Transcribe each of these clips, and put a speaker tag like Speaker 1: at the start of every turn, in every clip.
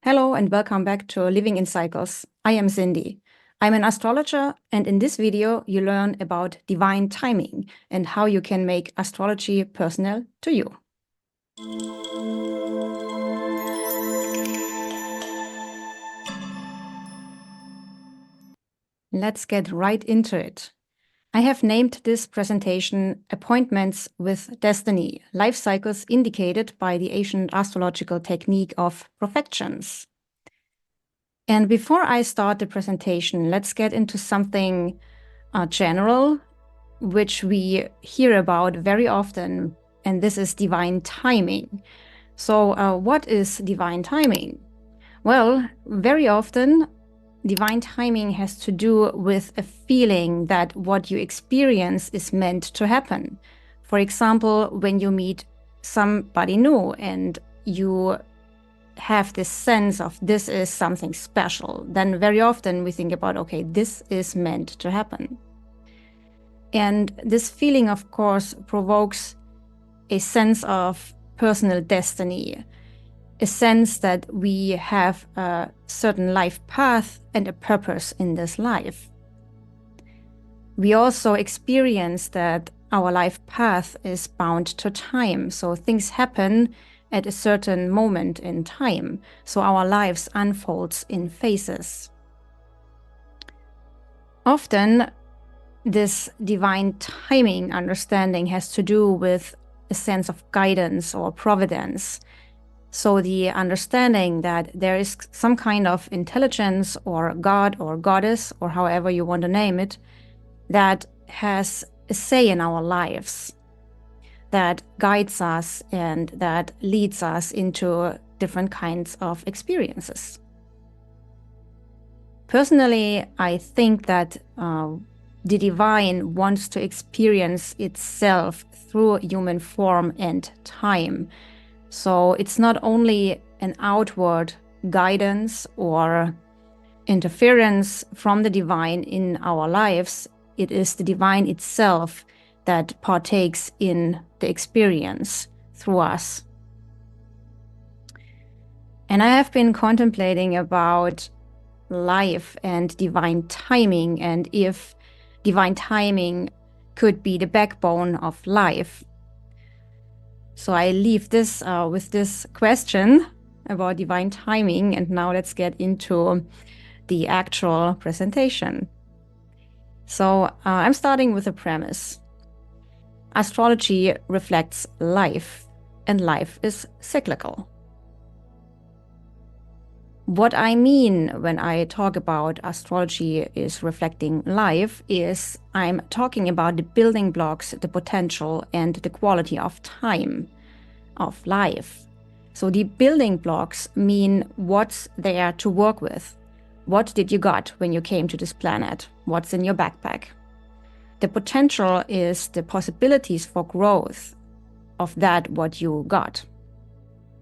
Speaker 1: Hello and welcome back to Living in Cycles. I am Sindy. I'm an astrologer, and in this video you learn about divine timing and how you can make astrology personal to you. Let's get right into it. I have named this presentation Appointments with Destiny, Life Cycles Indicated by the Ancient Astrological Technique of Profections. And before I start the presentation, let's get into something general, which we hear about very often, and this is divine timing. So what is divine timing? Well, very often, divine timing has to do with a feeling that what you experience is meant to happen. For example, when you meet somebody new and you have this sense of this is something special, then very often we think about, okay, this is meant to happen. And this feeling, of course, provokes a sense of personal destiny, a sense that we have a certain life path and a purpose in this life. We also experience that our life path is bound to time, so things happen at a certain moment in time, so our lives unfolds in phases. Often, this divine timing understanding has to do with a sense of guidance or providence. So the understanding that there is some kind of intelligence or God or goddess, or however you want to name it, that has a say in our lives, that guides us and that leads us into different kinds of experiences. Personally, I think that the divine wants to experience itself through human form and time. So it's not only an outward guidance or interference from the divine in our lives, it is the divine itself that partakes in the experience through us. And I have been contemplating about life and divine timing, and if divine timing could be the backbone of life. So I leave this with this question about divine timing, and now let's get into the actual presentation. So I'm starting with a premise. Astrology reflects life, and life is cyclical. What I mean when I talk about astrology is reflecting life is I'm talking about the building blocks, the potential, and the quality of time of life. So the building blocks mean what's there to work with. What did you got when you came to this planet? What's in your backpack? The potential is the possibilities for growth of that what you got.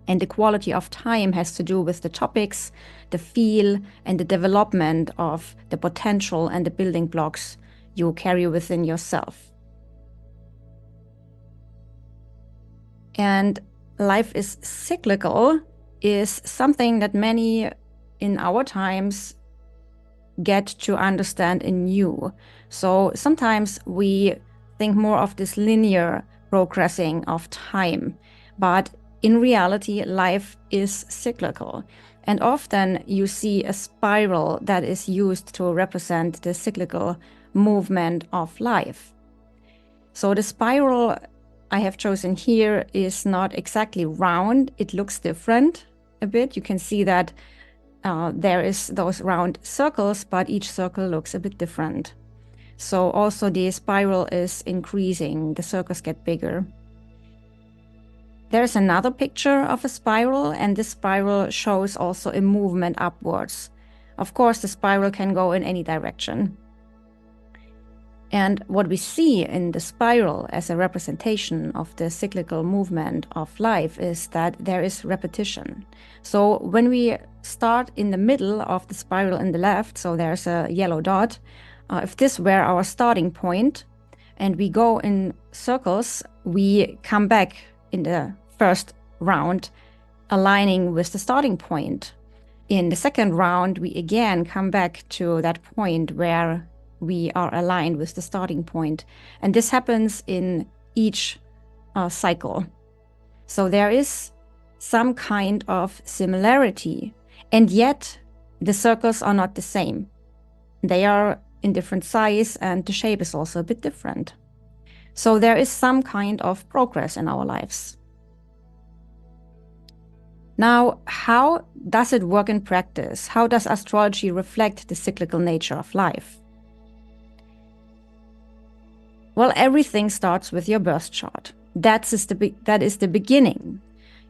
Speaker 1: And the quality of time has to do with the topics, the feel, and the development of the potential and the building blocks you carry within yourself. And life is cyclical is something that many in our times get to understand anew. So sometimes we think more of this linear progressing of time, but in reality, life is cyclical. And often you see a spiral that is used to represent the cyclical movement of life. So the spiral I have chosen here is not exactly round. It looks different a bit. You can see that there is those round circles, but each circle looks a bit different. So also the spiral is increasing. The circles get bigger. There's another picture of a spiral, and this spiral shows also a movement upwards. Of course, the spiral can go in any direction. And what we see in the spiral as a representation of the cyclical movement of life is that there is repetition. So when we start in the middle of the spiral in the left, so there's a yellow dot, if this were our starting point and we go in circles, we come back in the first round, aligning with the starting point. In the second round, we again come back to that point where we are aligned with the starting point. And this happens in each cycle. So there is some kind of similarity, and yet the circles are not the same. They are in different size, and the shape is also a bit different. So there is some kind of progress in our lives. Now, how does it work in practice? How does astrology reflect the cyclical nature of life? Well, everything starts with your birth chart. That is the beginning.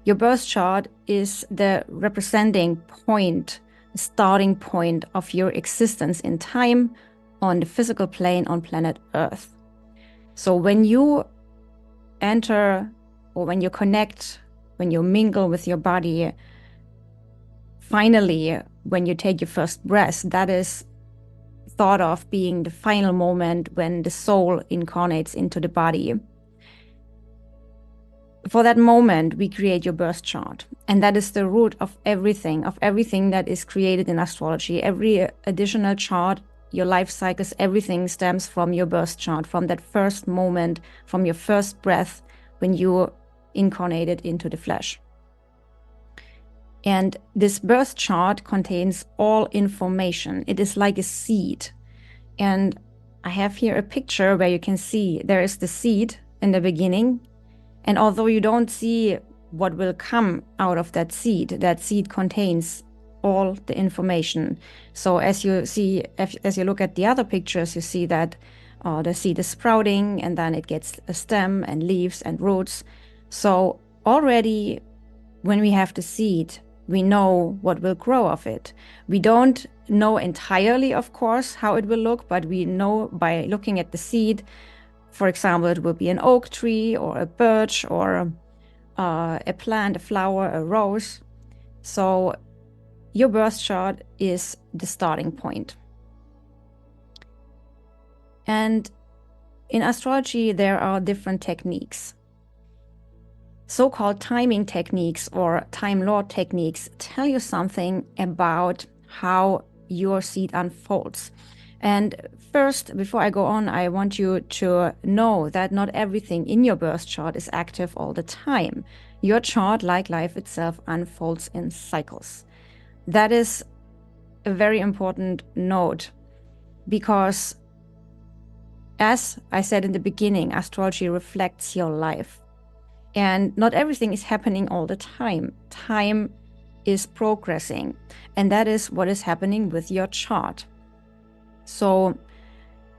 Speaker 1: Your birth chart is the representing point, the starting point of your existence in time on the physical plane on planet Earth. So when you enter, or when you connect, when you mingle with your body, finally, when you take your first breath, that is thought of being the final moment when the soul incarnates into the body. For that moment, we create your birth chart. And that is the root of everything that is created in astrology. Every additional chart, your life cycles, everything stems from your birth chart, from that first moment, from your first breath when you incarnated into the flesh. And this birth chart contains all information. It is like a seed. And I have here a picture where you can see there is the seed in the beginning. And although you don't see what will come out of that seed contains all the information. So as you see, as you look at the other pictures, you see that the seed is sprouting, and then it gets a stem and leaves and roots. So already when we have the seed, we know what will grow of it. We don't know entirely, of course, how it will look, but we know by looking at the seed. For example, it will be an oak tree or a birch or a plant, a flower, a rose. So your birth chart is the starting point. And in astrology, there are different techniques. So-called timing techniques or time law techniques tell you something about how your seed unfolds. And first, before I go on, I want you to know that not everything in your birth chart is active all the time. Your chart, like life itself, unfolds in cycles. That is a very important note, because as I said in the beginning, astrology reflects your life. And not everything is happening all the time. Time is progressing, and that is what is happening with your chart. So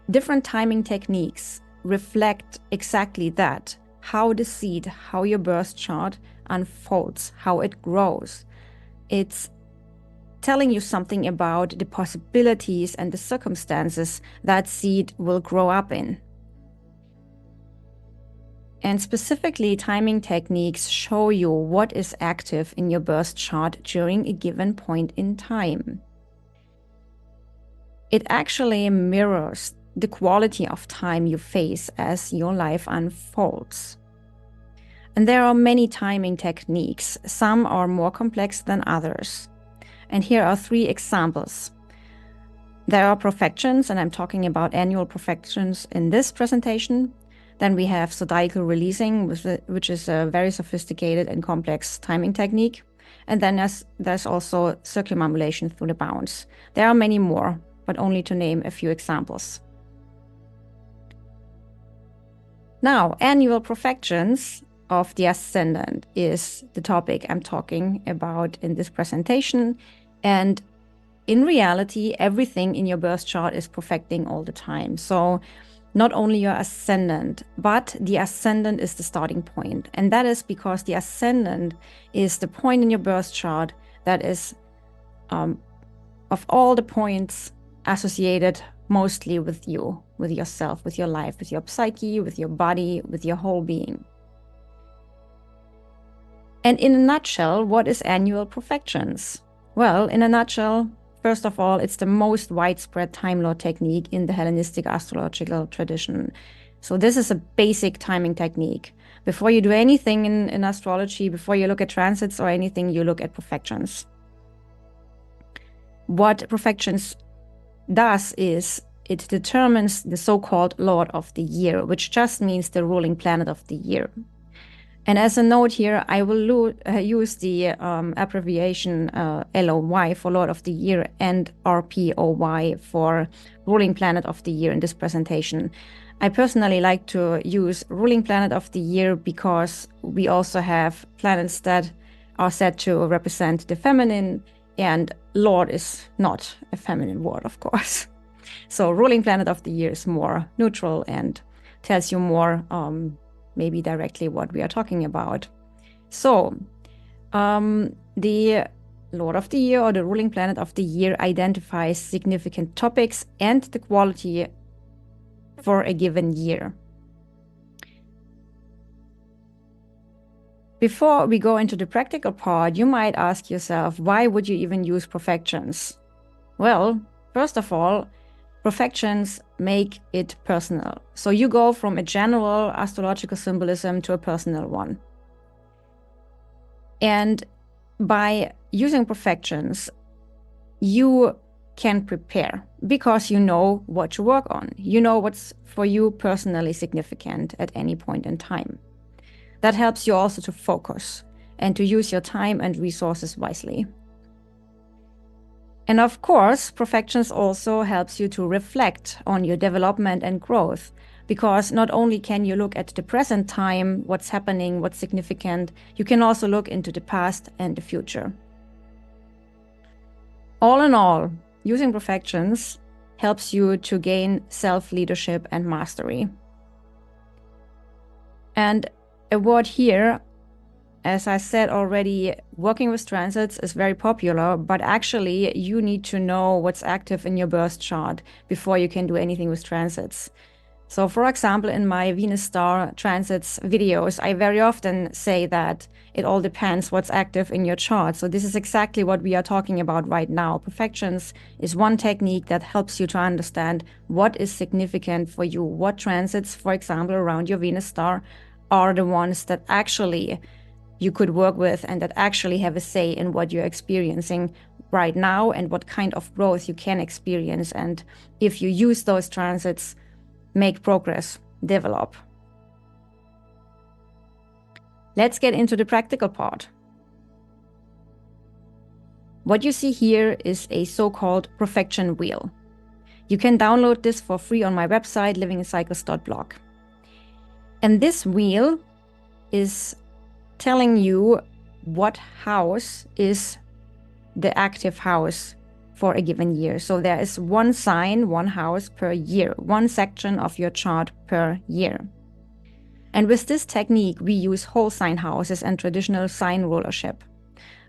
Speaker 1: different timing techniques reflect exactly that, how the seed, how your birth chart unfolds, how it grows. It's telling you something about the possibilities and the circumstances that seed will grow up in. And specifically, timing techniques show you what is active in your birth chart during a given point in time. It actually mirrors the quality of time you face as your life unfolds. And there are many timing techniques. Some are more complex than others. And here are 3 examples. There are profections, and I'm talking about annual profections in this presentation. Then we have zodiacal releasing, which is a very sophisticated and complex timing technique. And then there's also circumambulation through the bounds. There are many more, but only to name a few examples. Now, annual profections of the Ascendant is the topic I'm talking about in this presentation. And in reality, everything in your birth chart is profecting all the time. So not only your Ascendant, but the Ascendant is the starting point. And that is because the Ascendant is the point in your birth chart that is, of all the points, associated mostly with you, with yourself, with your life, with your psyche, with your body, with your whole being. And in a nutshell, what is annual profections? Well, in a nutshell, first of all, it's the most widespread time law technique in the Hellenistic astrological tradition. So this is a basic timing technique. Before you do anything in astrology, before you look at transits or anything, you look at profections. what Profections does is it determines the so-called Lord of the Year, which just means the ruling planet of the year. And as a note here, I will use the abbreviation LOY for Lord of the Year and RPOY for ruling planet of the year in this presentation. I personally like to use ruling planet of the year because we also have planets that are said to represent the feminine, and Lord is not a feminine word, of course. So ruling planet of the year is more neutral and tells you more maybe directly what we are talking about. So the Lord of the Year or the ruling planet of the year identifies significant topics and the quality for a given year. Before we go into the practical part, you might ask yourself, why would you even use Profections? Well, first of all, Profections make it personal. So you go from a general astrological symbolism to a personal one. And by using Profections, you can prepare because you know what to work on. You know what's for you personally significant at any point in time. That helps you also to focus and to use your time and resources wisely. And of course, Profections also helps you to reflect on your development and growth, because not only can you look at the present time, what's happening, what's significant, you can also look into the past and the future. All in all, using Profections helps you to gain self-leadership and mastery. And a word here, as I said already, working with transits is very popular, but actually you need to know what's active in your birth chart before you can do anything with transits. So for example, in my Venus star transits videos, I very often say that it all depends what's active in your chart. So this is exactly what we are talking about right now. Profections is one technique that helps you to understand what is significant for you, what transits, for example, around your Venus star are the ones that actually you could work with and that actually have a say in what you're experiencing right now and what kind of growth you can experience. And if you use those transits, make progress, develop. Let's get into the practical part. What you see here is a so-called Profection wheel. You can download this for free on my website, livingincycles.blog. And this wheel is telling you what house is the active house for a given year. So there is one sign, one house per year, one section of your chart per year. And with this technique, we use whole sign houses and traditional sign rulership.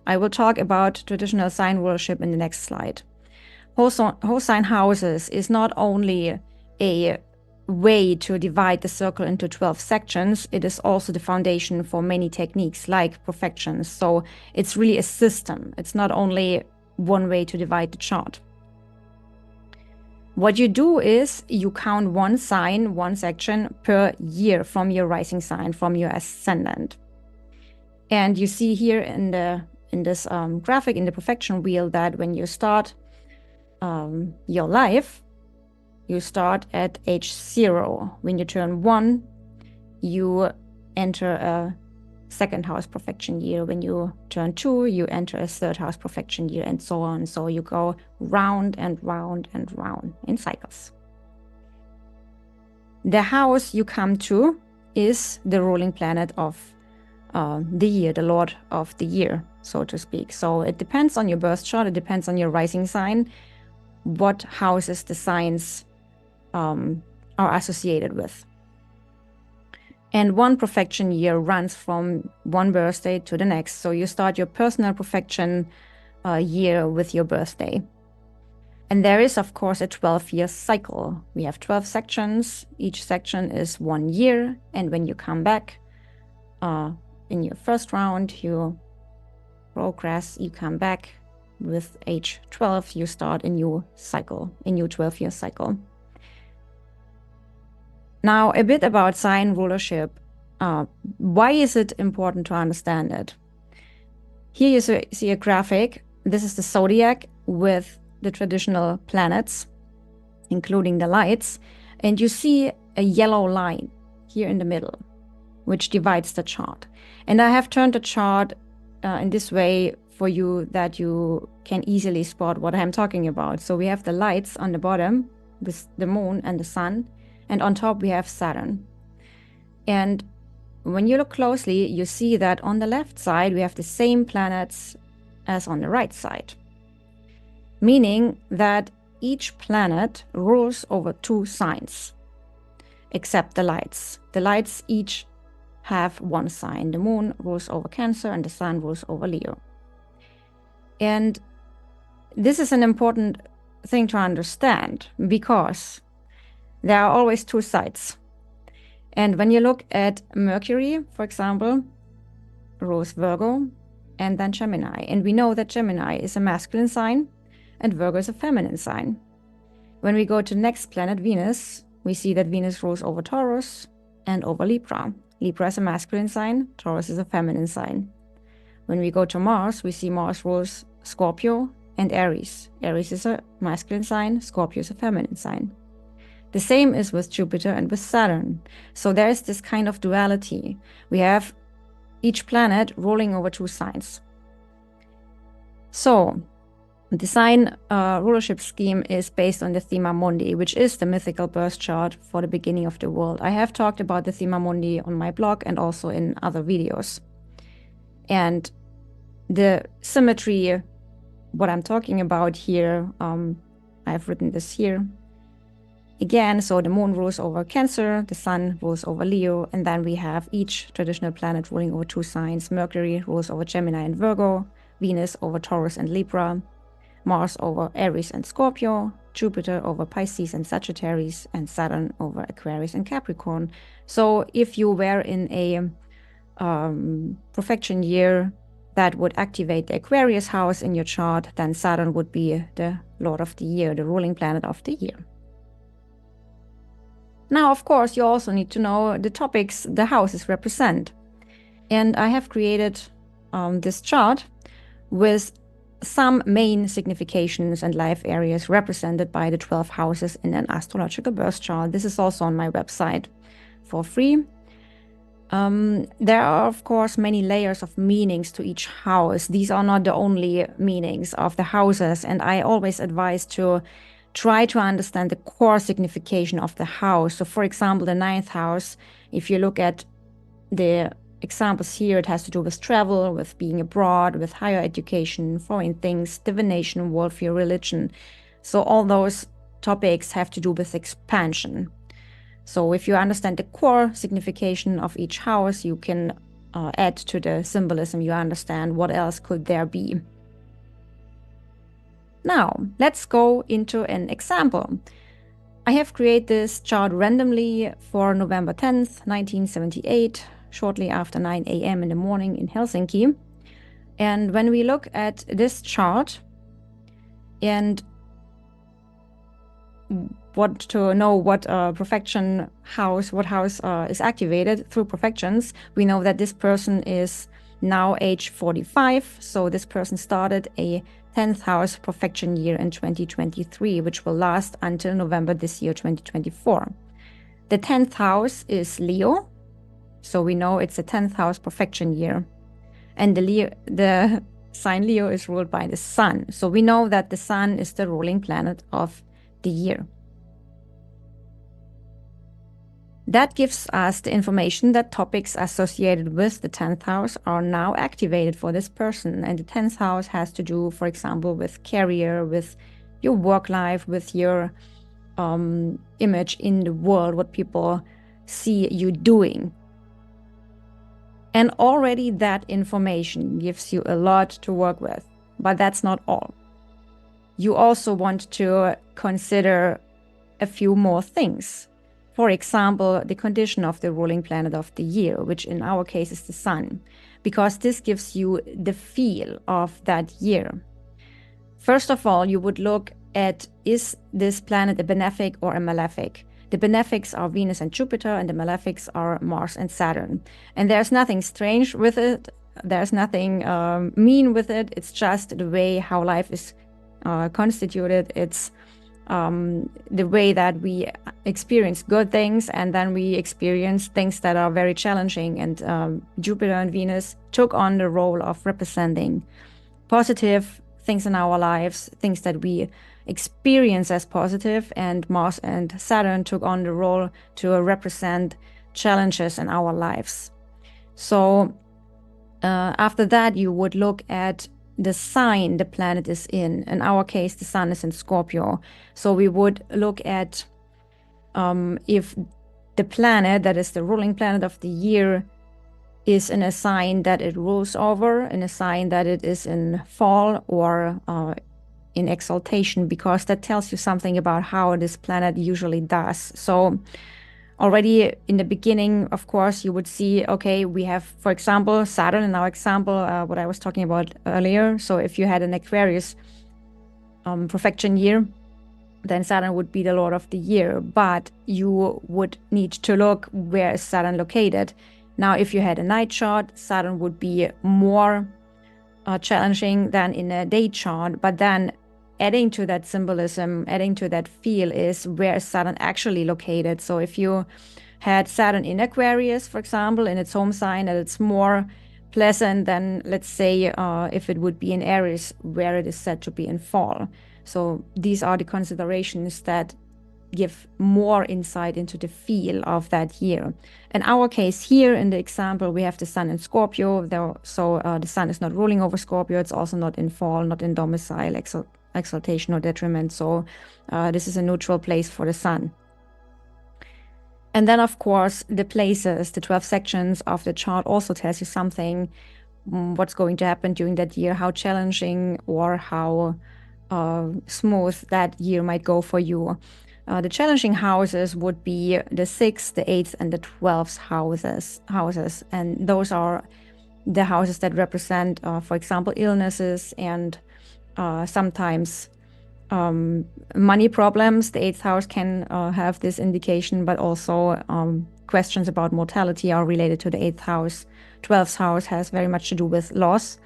Speaker 1: I will talk about traditional sign rulership in the next slide. Whole sign houses is not only a way to divide the circle into 12 sections, it is also the foundation for many techniques like Profections. So it's really a system. It's not only one way to divide the chart. What you do is you count one sign, one section per year from your rising sign, from your ascendant. And you see here in this graphic in the Profection wheel that when you start your life, you start at age 0. When you turn 1, you enter a second house Profection year. When you turn 2, you enter a third house Profection year, and so on. So you go round and round and round in cycles. The house you come to is the ruling planet of the year, the Lord of the year, so to speak. So it depends on your birth chart, it depends on your rising sign, what houses the signs are associated with. And one Profection year runs from one birthday to the next. So you start your personal Profection year with your birthday. And there is, of course, a 12-year cycle. We have 12 sections. Each section is 1 year. And when you come back in your first round, you progress, you come back with age 12, you start a new cycle, a new 12-year cycle. Now, a bit about sign rulership. Why is it important to understand it? Here you see a graphic. This is the zodiac with the traditional planets, including the lights, and you see a yellow line here in the middle, which divides the chart. And I have turned the chart in this way for you that you can easily spot what I'm talking about. So we have the lights on the bottom with the moon and the sun, and on top we have Saturn. And when you look closely, you see that on the left side we have the same planets as on the right side, meaning that each planet rules over 2 signs, except the lights. The lights each have 1 sign. The moon rules over Cancer and the sun rules over Leo. And this is an important thing to understand because there are always 2 sides. And when you look at Mercury, for example, rules Virgo and then Gemini. And we know that Gemini is a masculine sign and Virgo is a feminine sign. When we go to the next planet, Venus, we see that Venus rules over Taurus and over Libra. Libra is a masculine sign, Taurus is a feminine sign. When we go to Mars, we see Mars rules Scorpio and Aries. Aries is a masculine sign, Scorpio is a feminine sign. The same is with Jupiter and with Saturn. So there is this kind of duality. We have each planet ruling over 2 signs. So the sign rulership scheme is based on the Thema Mundi, which is the mythical birth chart for the beginning of the world. I have talked about the Thema Mundi on my blog and also in other videos. And the symmetry, what I'm talking about here, I've written this here. Again, so the moon rules over Cancer, the sun rules over Leo, and then we have each traditional planet ruling over 2 signs. Mercury rules over Gemini and Virgo, Venus over Taurus and Libra, Mars over Aries and Scorpio, Jupiter over Pisces and Sagittarius, and Saturn over Aquarius and Capricorn. So if you were in a profection year that would activate the Aquarius house in your chart, then Saturn would be the Lord of the year, the ruling planet of the year. Now, of course, you also need to know the topics the houses represent. And I have created this chart with some main significations and life areas represented by the 12 houses in an astrological birth chart. This is also on my website for free. There are, of course, many layers of meanings to each house. These are not the only meanings of the houses, and I always advise to try to understand the core signification of the house. So, for example, the 9th house, if you look at the examples here, it has to do with travel, with being abroad, with higher education, foreign things, divination, worldview, religion. So all those topics have to do with expansion. So if you understand the core signification of each house, you can add to the symbolism. You understand what else could there be. Now, let's go into an example. I have created this chart randomly for November 10th, 1978, shortly after 9 a.m. in the morning in Helsinki. And when we look at this chart and want to know what profection house, what house is activated through profections, we know that this person is now age 45. So this person started a 10th house profection year in 2023, which will last until November this year, 2024. The 10th house is Leo. So we know it's a 10th house profection year. And the sign Leo is ruled by the sun. So we know that the sun is the ruling planet of the year. That gives us the information that topics associated with the 10th house are now activated for this person. And the 10th house has to do, for example, with career, with your work life, with your image in the world, what people see you doing. And already that information gives you a lot to work with, but that's not all. You also want to consider a few more things. For example, the condition of the ruling planet of the year, which in our case is the sun, because this gives you the feel of that year. First of all, you would look at, is this planet a benefic or a malefic? The benefics are Venus and Jupiter, and the malefics are Mars and Saturn. And there's nothing strange with it. There's nothing mean with it. It's just the way how life is constituted. It's the way that we experience good things, and then we experience things that are very challenging. And Jupiter and Venus took on the role of representing positive things in our lives, things that we experience as positive, and Mars and Saturn took on the role to represent challenges in our lives. So after that, you would look at the sign the planet is in. In our case, the sun is in Scorpio. So we would look at if the planet, that is the ruling planet of the year, is in a sign that it rules over, in a sign that it is in fall or in exaltation, because that tells you something about how this planet usually does. So already in the beginning, of course, you would see, okay, we have, for example, Saturn in our example, what I was talking about earlier. So if you had an Aquarius profection year, then Saturn would be the Lord of the year, but you would need to look where is Saturn located. Now, if you had a night chart, Saturn would be more challenging than in a day chart, but then adding to that symbolism, adding to that feel is where is Saturn actually located. So if you had Saturn in Aquarius, for example, in its home sign, that it's more pleasant than, let's say, if it would be in Aries, where it is said to be in fall. So these are the considerations that give more insight into the feel of that year. In our case here, in the example, we have the sun in Scorpio, so the sun is not ruling over Scorpio. It's also not in fall, not in domicile, exaltation or detriment. So this is a neutral place for the sun. And then, of course, the places, the 12 sections of the chart also tells you something, what's going to happen during that year, how challenging or how smooth that year might go for you. The challenging houses would be the 6th, the 8th, and the 12th houses. And those are the houses that represent, for example, illnesses and sometimes money problems. The 8th house can have this indication, but also questions about mortality are related to the 8th house. 12th house has very much to do with loss.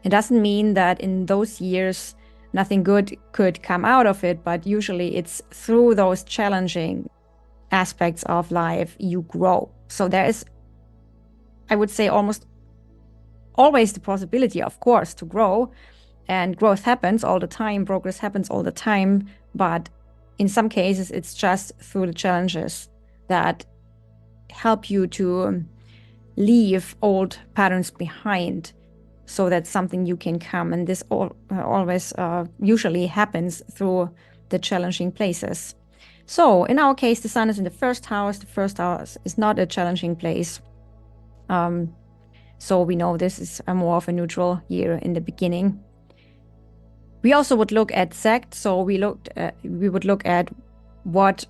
Speaker 1: It doesn't mean that in those years nothing good could come out of it, but usually it's through those challenging aspects of life you grow. So there is, I would say, almost always the possibility, of course, to grow, and growth happens all the time, progress happens all the time, but in some cases it's just through the challenges that help you to leave old patterns behind, so that's something you can come. And this always usually happens through the challenging places. So in our case, the sun is in the first house. The first house is not a challenging place. So we know this is a more of a neutral year in the beginning. We also would look at sect. So we would look at what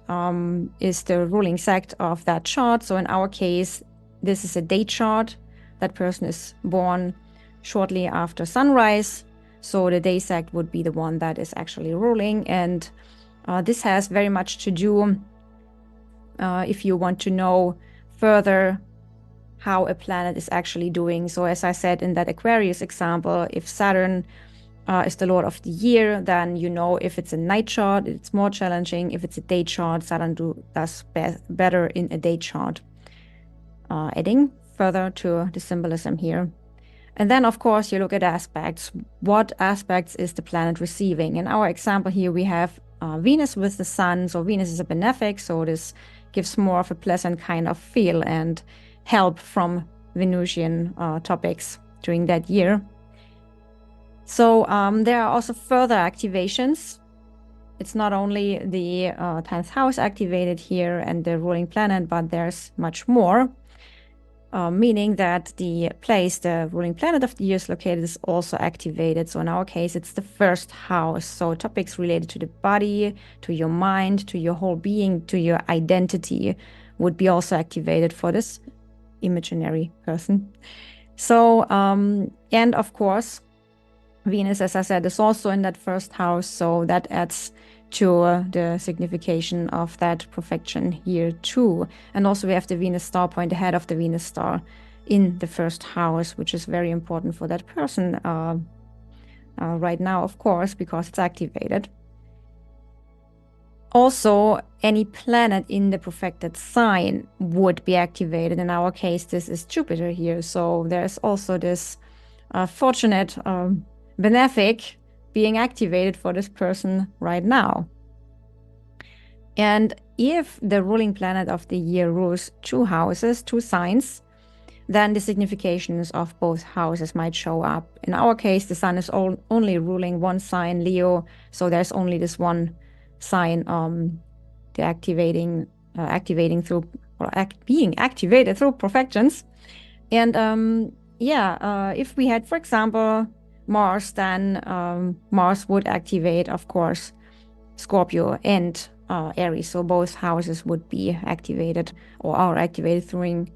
Speaker 1: is the ruling sect of that chart. So in our case, this is a day chart. That person is born shortly after sunrise, so the day sect would be the one that is actually ruling. And this has very much to do, if you want to know further how a planet is actually doing. So as I said in that Aquarius example, if Saturn is the Lord of the year, then you know if it's a night chart, it's more challenging. If it's a day chart, Saturn does better in a day chart. Adding further to the symbolism here. And then, of course, you look at aspects. What aspects is the planet receiving? In our example here, we have Venus with the sun. So Venus is a benefic, so this gives more of a pleasant kind of feel and help from Venusian topics during that year. So there are also further activations. It's not only the 10th house activated here and the ruling planet, but there's much more. Meaning that the place the ruling planet of the year is located is also activated. So in our case, it's the first house. So topics related to the body, to your mind, to your whole being, to your identity would be also activated for this imaginary person. So, and of course, Venus, as I said, is also in that first house. So that adds to the signification of that profection here too. And also we have the Venus star point ahead of the Venus star in the first house, which is very important for that person right now, of course, because it's activated. Also, any planet in the profected sign would be activated. In our case, this is Jupiter here. So there's also this fortunate, benefic being activated for this person right now. And if the ruling planet of the year rules 2 houses, 2 signs, then the significations of both houses might show up. In our case, the sun is only ruling 1 sign, Leo, so there's only this 1 sign activating through, or being activated through profections. And if we had, for example, Mars, then Mars would activate, of course, Scorpio and Aries. So both houses would be activated or are activated during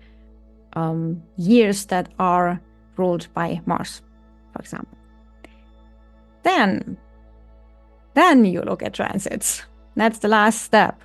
Speaker 1: years that are ruled by Mars, for example. Then you look at transits. That's the last step.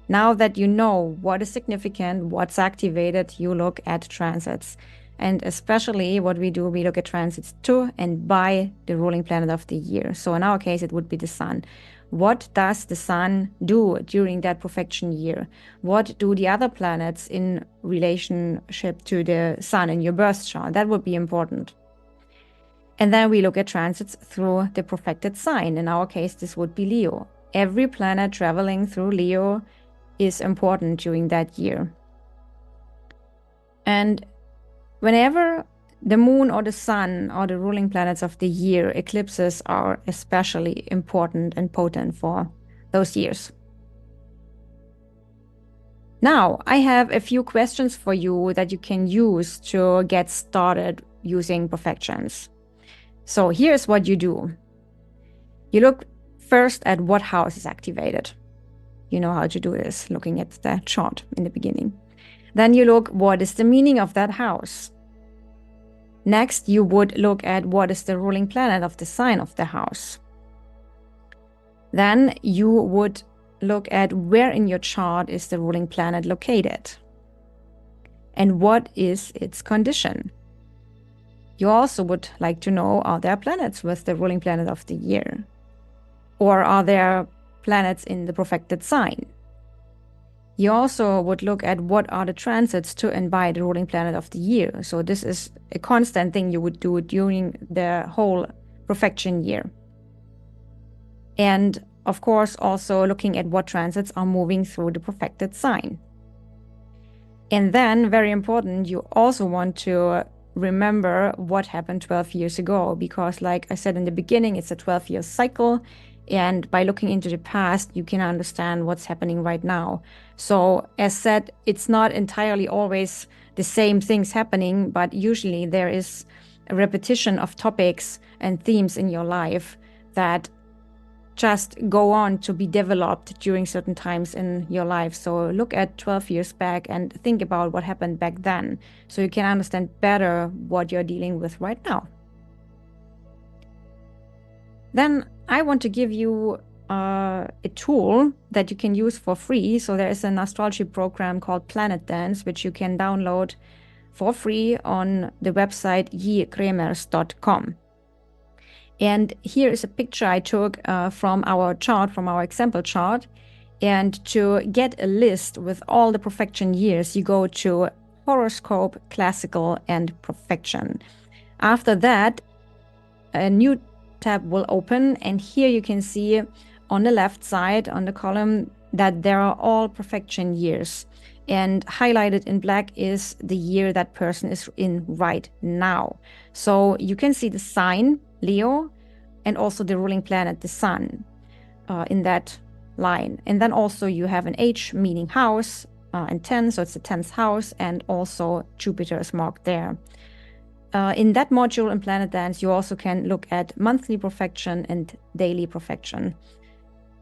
Speaker 1: Now that you know what is significant, what's activated, you look at transits. And especially what we do, we look at transits to and by the ruling planet of the year. So in our case, it would be the sun. What does the sun do during that profection year? What do the other planets in relationship to the sun in your birth chart? That would be important. And then we look at transits through the profected sign. In our case, this would be Leo. Every planet traveling through Leo is important during that year. And whenever the moon or the sun or the ruling planets of the year, eclipses are especially important and potent for those years. Now, I have a few questions for you that you can use to get started using profections. So here's what you do. You look first at what house is activated. You know how to do this, looking at the chart in the beginning. Then you look, what is the meaning of that house? Next, you would look at what is the ruling planet of the sign of the house. Then you would look at where in your chart is the ruling planet located and what is its condition. You also would like to know, are there planets with the ruling planet of the year? Or are there planets in the profected sign? You also would look at what are the transits to and by the ruling planet of the year. So this is a constant thing you would do during the whole profection year. And of course, also looking at what transits are moving through the profected sign. And then, very important, you also want to remember what happened 12 years ago, because like I said in the beginning, it's a 12-year cycle. And by looking into the past, you can understand what's happening right now. So as said, it's not entirely always the same things happening, but usually there is a repetition of topics and themes in your life that just go on to be developed during certain times in your life. So look at 12 years back and think about what happened back then, so you can understand better what you're dealing with right now. Then I want to give you a tool that you can use for free. So there is an astrology program called Planet Dance, which you can download for free on the website jkremers.com. And here is a picture I took from our chart, from our example chart. And to get a list with all the profection years, you go to horoscope, classical, and profection. After that, a new tab will open, and here you can see on the left side on the column that there are all profection years, and highlighted in black is the year that person is in right now. So you can see the sign Leo and also the ruling planet, the sun, in that line. And then also you have an H, meaning house, and 10, so it's the 10th house, and also Jupiter is marked there. In that module in Planet Dance, you also can look at monthly profection and daily profection.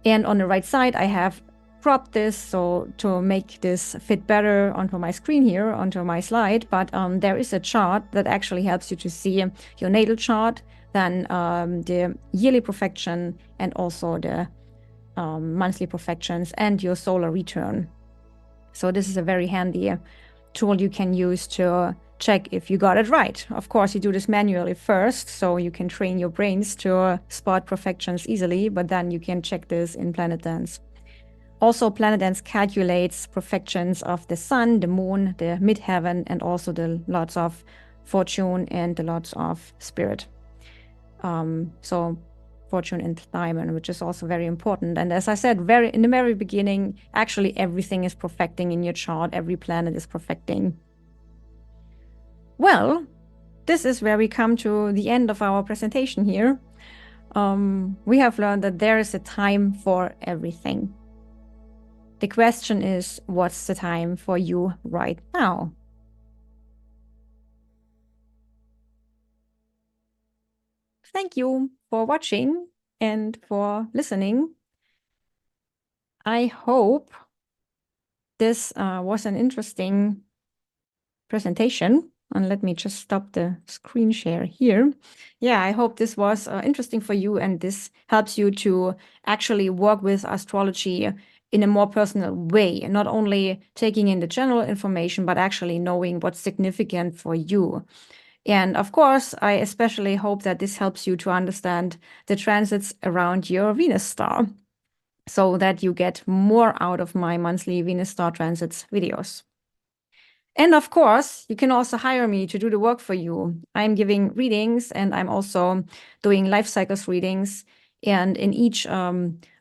Speaker 1: And on the right side, I have cropped this so to make this fit better onto my screen here, onto my slide. But there is a chart that actually helps you to see your natal chart, then the yearly profection, and also the monthly profections and your solar return. So this is a very handy tool you can use to check if you got it right. Of course, you do this manually first, so you can train your brains to spot profections easily, but then you can check this in Planet Dance. Also, Planet Dance calculates profections of the sun, the moon, the midheaven, and also the lots of fortune and the lots of spirit. So fortune and diamond, which is also very important. And as I said, in the very beginning, actually everything is profecting in your chart. Every planet is profecting. Well, this is where we come to the end of our presentation here. We have learned that there is a time for everything. The question is, what's the time for you right now? Thank you for watching and for listening. I hope this was an interesting presentation. And let me just stop the screen share here. Yeah, I hope this was interesting for you and this helps you to actually work with astrology in a more personal way, not only taking in the general information, but actually knowing what's significant for you. And of course, I especially hope that this helps you to understand the transits around your Venus star so that you get more out of my monthly Venus star transits videos. And of course, you can also hire me to do the work for you. I'm giving readings and I'm also doing life cycles readings. And in each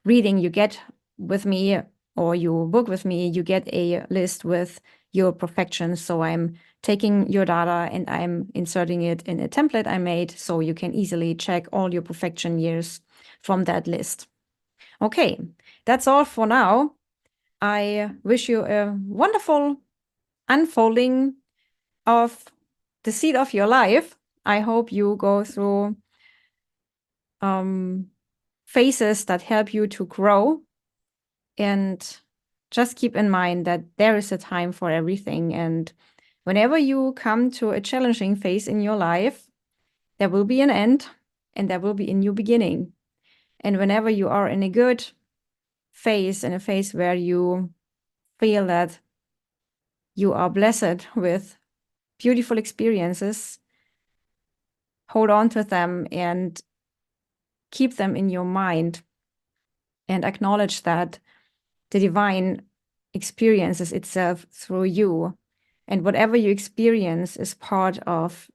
Speaker 1: reading you get with me or you book with me, you get a list with your profections. So I'm taking your data and I'm inserting it in a template I made so you can easily check all your profection years from that list. Okay, that's all for now. I wish you a wonderful unfolding of the seed of your life. I hope you go through phases that help you to grow, and just keep in mind that there is a time for everything. And whenever you come to a challenging phase in your life, there will be an end and there will be a new beginning. And whenever you are in a good phase, in a phase where you feel that you are blessed with beautiful experiences, hold on to them and keep them in your mind and acknowledge that the divine experiences itself through you. And whatever you experience is part of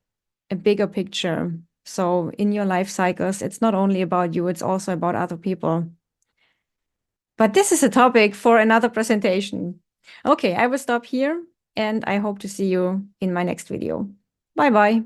Speaker 1: a bigger picture. So in your life cycles, it's not only about you, it's also about other people. But this is a topic for another presentation. Okay, I will stop here and I hope to see you in my next video. Bye-bye.